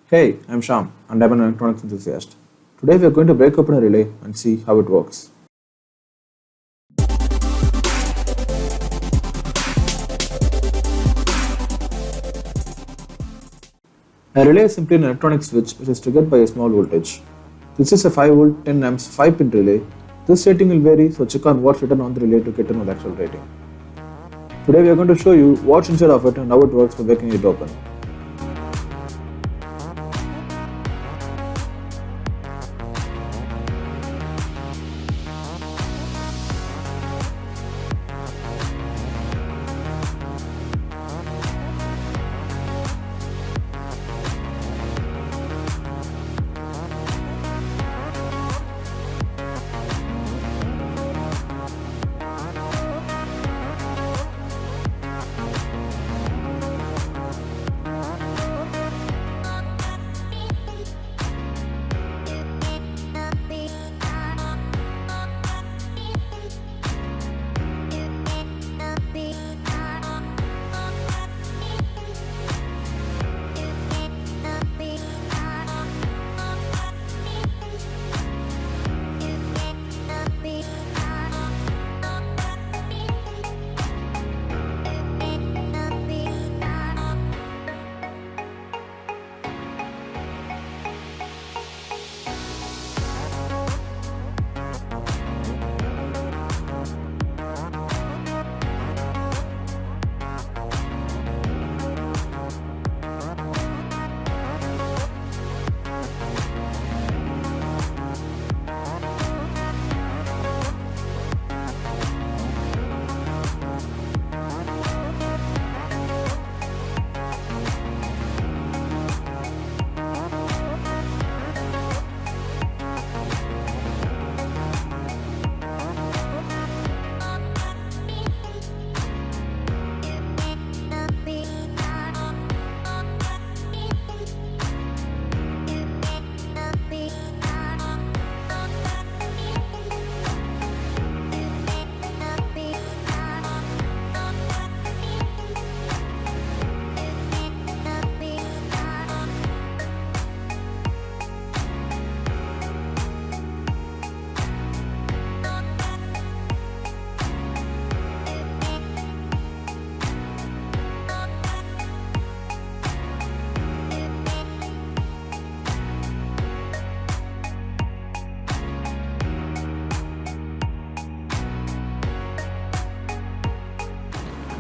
Hey, I'm Sham and I'm an electronics enthusiast. Today we are going to break open a relay and see how it works. A relay is simply an electronic switch which is triggered by a small voltage. This is a 5 volt 10 amps 5 pin relay. This rating will vary, so check on what's written on the relay to get to know the actual rating. Today we are going to show you what's inside of it and how it works for breaking it open.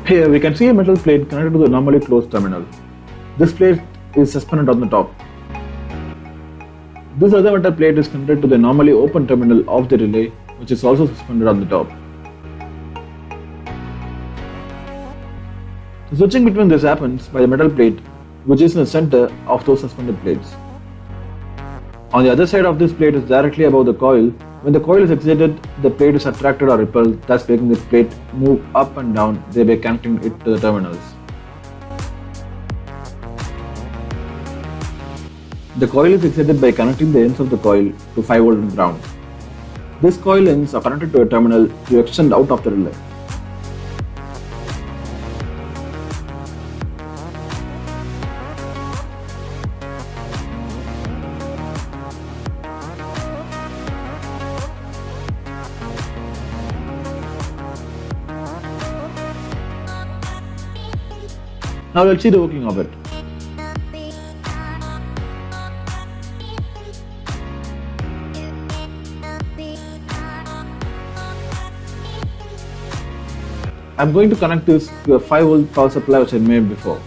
Here we can see a metal plate connected to the normally closed terminal. This plate is suspended on the top. This other metal plate is connected to the normally open terminal of the relay, which is also suspended on the top. The switching between this happens by the metal plate, which is in the center of those suspended plates. On the other side of this plate is directly above the coil. When the coil is excited, the plate is attracted or repelled, thus making the plate move up and down, thereby connecting it to the terminals. The coil is excited by connecting the ends of the coil to 5 volt and ground. This coil ends are connected to a terminal to extend out of the relay. Now let's see the working of it. I'm going to connect this to a 5 volt power supply which I made before.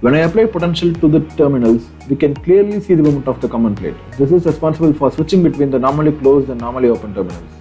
When I apply potential to the terminals, we can clearly see the movement of the common plate. This is responsible for switching between the normally closed and normally open terminals.